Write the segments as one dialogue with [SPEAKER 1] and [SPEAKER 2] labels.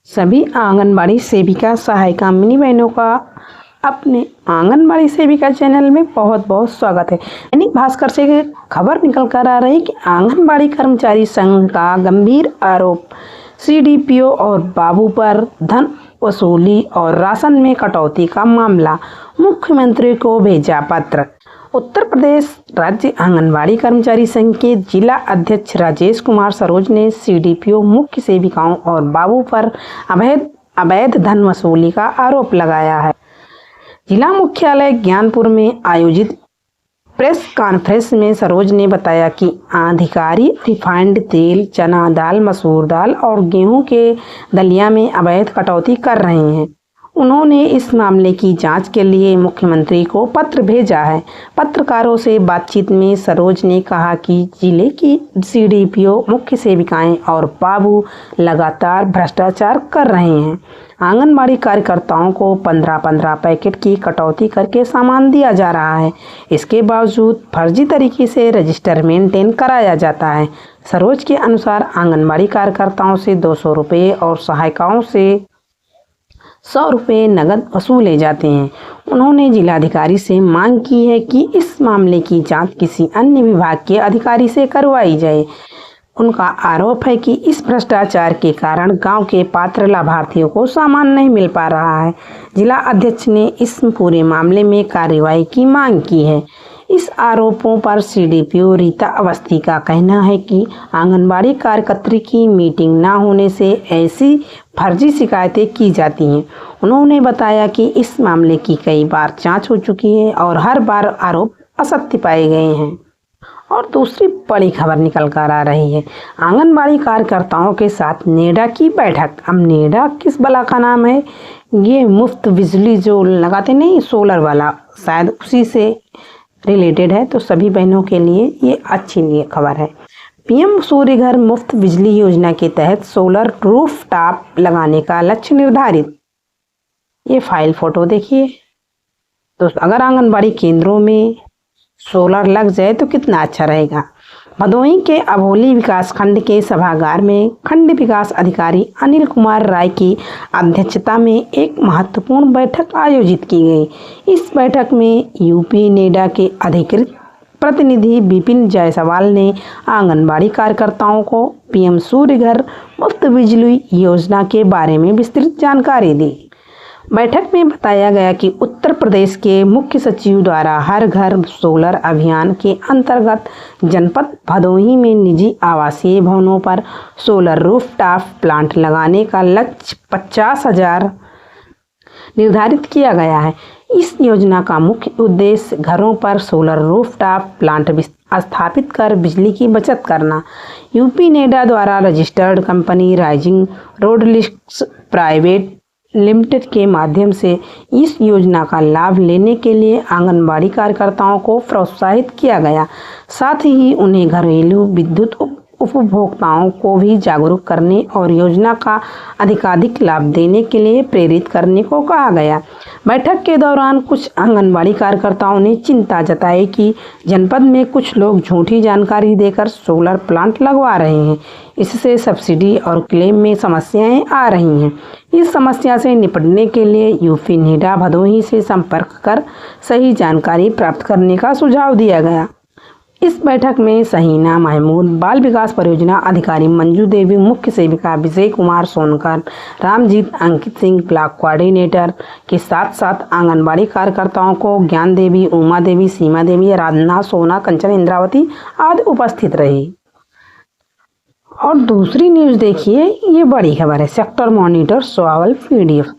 [SPEAKER 1] सभी आंगनबाड़ी सेविका सहायिका मिनी बहनों का अपने आंगनबाड़ी सेविका चैनल में बहुत बहुत स्वागत है। दैनिक भास्कर से खबर निकल कर आ रही है कि आंगनबाड़ी कर्मचारी संघ का गंभीर आरोप, सीडीपीओ और बाबू पर धन वसूली और राशन में कटौती का मामला, मुख्यमंत्री को भेजा पत्र। उत्तर प्रदेश राज्य आंगनबाड़ी कर्मचारी संघ के जिला अध्यक्ष राजेश कुमार सरोज ने सीडीपीओ, मुख्य सेविकाओं और बाबू पर अवैध धन वसूली का आरोप लगाया है। जिला मुख्यालय ज्ञानपुर में आयोजित प्रेस कॉन्फ्रेंस में सरोज ने बताया कि अधिकारी रिफाइंड तेल, चना दाल, मसूर दाल और गेहूं के दलिया में अवैध कटौती कर रहे हैं। उन्होंने इस मामले की जांच के लिए मुख्यमंत्री को पत्र भेजा है। पत्रकारों से बातचीत में सरोज ने कहा कि जिले की सीडीपीओ, मुख्य सेविकाएं और बाबू लगातार भ्रष्टाचार कर रहे हैं। आंगनबाड़ी कार्यकर्ताओं को 15-15 पैकेट की कटौती करके सामान दिया जा रहा है। इसके बावजूद फर्जी तरीके से रजिस्टर मेंटेन कराया जाता है। सरोज के अनुसार आंगनबाड़ी कार्यकर्ताओं से 200 रुपये और सहायिकाओं से 100 रुपये नगद वसूले जाते हैं। उन्होंने जिलाधिकारी से मांग की है कि इस मामले की जांच किसी अन्य विभाग के अधिकारी से करवाई जाए। उनका आरोप है कि इस भ्रष्टाचार के कारण गांव के पात्र लाभार्थियों को सामान नहीं मिल पा रहा है। जिला अध्यक्ष ने इस पूरे मामले में कार्रवाई की मांग की है। इस आरोपों पर सीडीपीओ रीता अवस्थी का कहना है कि आंगनबाड़ी कार्यकर्त्री की मीटिंग न होने से ऐसी फर्जी शिकायतें की जाती हैं। उन्होंने बताया कि इस मामले की कई बार जांच हो चुकी है और हर बार आरोप असत्य पाए गए हैं। और दूसरी बड़ी खबर निकल कर आ रही है, आंगनबाड़ी कार्यकर्ताओं के साथ नेडा की बैठक। अब नेडा किस बला का नाम है? ये मुफ्त बिजली जो लगाते नहीं, सोलर वाला, शायद उसी से रिलेटेड है। तो सभी बहनों के लिए ये अच्छी खबर है। पीएम सूर्य घर मुफ्त बिजली योजना के तहत सोलर रूफ टॉप लगाने का लक्ष्य निर्धारित। ये फाइल फोटो देखिए। तो अगर आंगनबाड़ी केंद्रों में सोलर लग जाए तो कितना अच्छा रहेगा। भदोही के अभोली विकास खंड के सभागार में खंड विकास अधिकारी अनिल कुमार राय की अध्यक्षता में एक महत्वपूर्ण बैठक आयोजित की गई। इस बैठक में यूपी नेडा के अधिकृत प्रतिनिधि विपिन जायसवाल ने आंगनबाड़ी कार्यकर्ताओं को पीएम सूर्य घर मुफ्त बिजली योजना के बारे में विस्तृत जानकारी दी। बैठक में बताया गया कि उत्तर प्रदेश के मुख्य सचिव द्वारा हर घर सोलर अभियान के अंतर्गत जनपद भदोही में निजी आवासीय भवनों पर सोलर रूफटॉप प्लांट लगाने का लक्ष्य 50,000 निर्धारित किया गया है। इस योजना का मुख्य उद्देश्य घरों पर सोलर रूफटॉप प्लांट स्थापित कर बिजली की बचत करना। यूपी नेडा द्वारा registered company Rising Roadlinks private limited के माध्यम से इस योजना का लाभ लेने के लिए आंगनबाड़ी कार्यकर्ताओं को प्रोत्साहित किया गया। साथ ही उन्हें घरेलू विद्युत उपभोक्ताओं को भी जागरूक करने और योजना का अधिकाधिक लाभ देने के लिए प्रेरित करने को कहा गया। बैठक के दौरान कुछ आंगनबाड़ी कार्यकर्ताओं ने चिंता जताई कि जनपद में कुछ लोग झूठी जानकारी देकर सोलर प्लांट लगवा रहे हैं। इससे सब्सिडी और क्लेम में समस्याएं आ रही हैं। इस समस्या से निपटने के लिए यूपी नेडा भदोही से संपर्क कर सही जानकारी प्राप्त करने का सुझाव दिया गया। इस बैठक में सहीना महमूद, बाल विकास परियोजना अधिकारी मंजू देवी, मुख्य सेविका विजय कुमार सोनकर, रामजीत, अंकित सिंह ब्लॉक कोऑर्डिनेटर के साथ साथ आंगनबाड़ी कार्यकर्ताओं को ज्ञान देवी, उमा देवी, सीमा देवी, आराधना, सोना, कंचन, इंद्रावती आदि उपस्थित रही। और दूसरी न्यूज़ देखिए, ये बड़ी खबर है, सेक्टर मॉनिटर स्वावल पीडीएफ।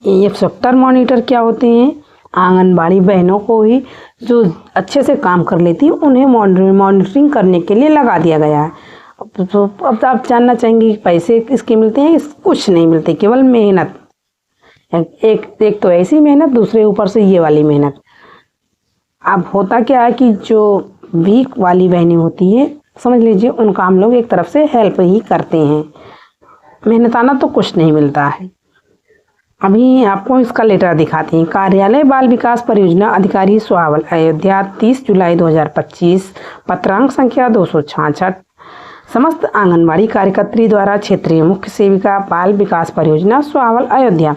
[SPEAKER 1] ये सेक्टर मॉनिटर क्या होते हैं? आंगनबाड़ी बहनों को ही जो अच्छे से काम कर लेती है उन्हें मॉनिटरिंग करने के लिए लगा दिया गया है। अब आप जानना चाहेंगे कि पैसे किसके मिलते हैं? कुछ नहीं मिलते, केवल मेहनत। एक तो ऐसी मेहनत, दूसरे ऊपर से ये वाली मेहनत। अब होता क्या है कि जो वीक वाली बहनें होती है, समझ लीजिए उनका हम लोग एक तरफ से हेल्प ही करते हैं। मेहनताना तो कुछ नहीं मिलता है। अभी आपको इसका लेटर दिखाते हैं। कार्यालय बाल विकास परियोजना अधिकारी स्वावल, अयोध्या, 30 जुलाई 2025, पत्रांक संख्या 266। समस्त आंगनबाड़ी कार्यकर्त्री द्वारा क्षेत्रीय मुख्य सेविका बाल विकास परियोजना स्वावल अयोध्या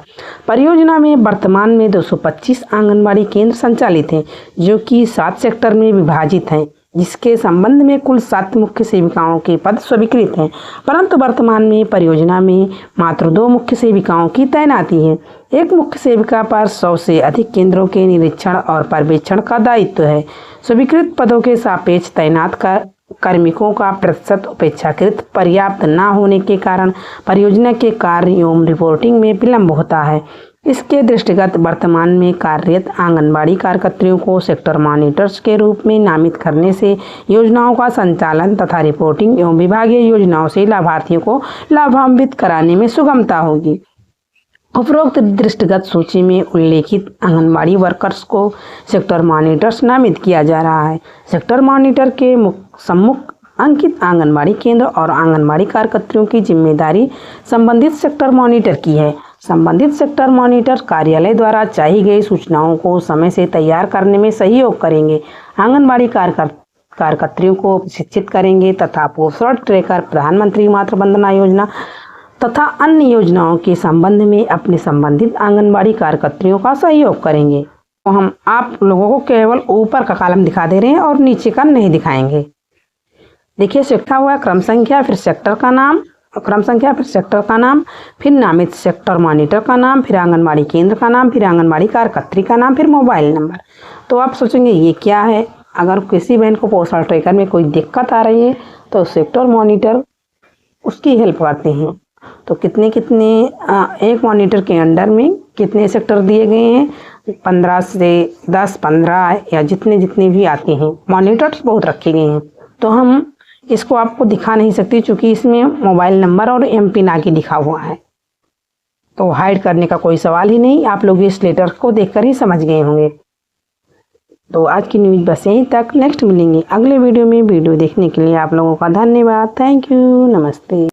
[SPEAKER 1] परियोजना में वर्तमान में 225 आंगनबाड़ी केंद्र संचालित हैं, जो कि 7 सेक्टर में विभाजित हैं, जिसके संबंध में कुल 7 मुख्य सेविकाओं के पद स्वीकृत हैं। परंतु वर्तमान में परियोजना में मात्र 2 मुख्य सेविकाओं की तैनाती है। एक मुख्य सेविका पर 100 से अधिक केंद्रों के निरीक्षण और पर्यवेक्षण का दायित्व है। स्वीकृत पदों के सापेक्ष तैनात कार्मिकों का प्रतिशत अपेक्षाकृत पर्याप्त न होने के कारण परियोजना के कार्य एवं रिपोर्टिंग में विलम्ब होता है। इसके दृष्टिगत वर्तमान में कार्यरत आंगनबाड़ी कार्यकर्त्रियों को सेक्टर मॉनिटर्स के रूप में नामित करने से योजनाओं का संचालन तथा रिपोर्टिंग एवं विभागीय योजनाओं से लाभार्थियों को लाभान्वित कराने में सुगमता होगी। उपरोक्त दृष्टिगत सूची में उल्लेखित आंगनबाड़ी वर्कर्स को सेक्टर मॉनिटर्स नामित किया जा रहा है। सेक्टर मॉनिटर के सम्मुख अंकित आंगनबाड़ी केंद्र और आंगनबाड़ी कार्यकर्त्रियों की जिम्मेदारी संबंधित सेक्टर मॉनिटर की है। संबंधित सेक्टर मॉनिटर कार्यालय द्वारा चाही गई सूचनाओं को समय से तैयार करने में सहयोग करेंगे, आंगनबाड़ी कार्यकर्त्रियों को प्रशिक्षित करेंगे तथा पोषण ट्रैकर, प्रधानमंत्री मातृ वंदना योजना तथा अन्य योजनाओं के संबंध में अपने संबंधित आंगनबाड़ी कार्यकर्त्रियों का सहयोग करेंगे। तो हम आप लोगों को केवल ऊपर का कॉलम दिखा दे रहे हैं और नीचे का नहीं दिखाएंगे। देखिए, लिखा हुआ है क्रम संख्या, फिर सेक्टर का नाम, क्रम संख्या, फिर सेक्टर का नाम, फिर नामित सेक्टर मॉनिटर का नाम, फिर आंगनबाड़ी केंद्र का नाम, फिर आंगनबाड़ी कार्यकर्त्री का नाम, फिर मोबाइल नंबर। तो आप सोचेंगे ये क्या है। अगर किसी बहन को पोषण ट्रैकर में कोई दिक्कत आ रही है तो सेक्टर मॉनिटर उसकी हेल्प करते हैं। तो कितने एक मॉनिटर के अंडर में कितने सेक्टर दिए गए हैं, 15 से 10, 15 या जितने भी आते हैं। मॉनिटर्स बहुत रखे गए हैं, तो हम इसको आपको दिखा नहीं सकती क्योंकि इसमें मोबाइल नंबर और एमपिन आगे लिखा हुआ है, तो हाइड करने का कोई सवाल ही नहीं। आप लोग इस लेटर को देखकर ही समझ गए होंगे। तो आज की न्यूज़ बस यहीं तक। नेक्स्ट मिलेंगे अगले वीडियो में। वीडियो देखने के लिए आप लोगों का धन्यवाद। Thank you. नमस्ते।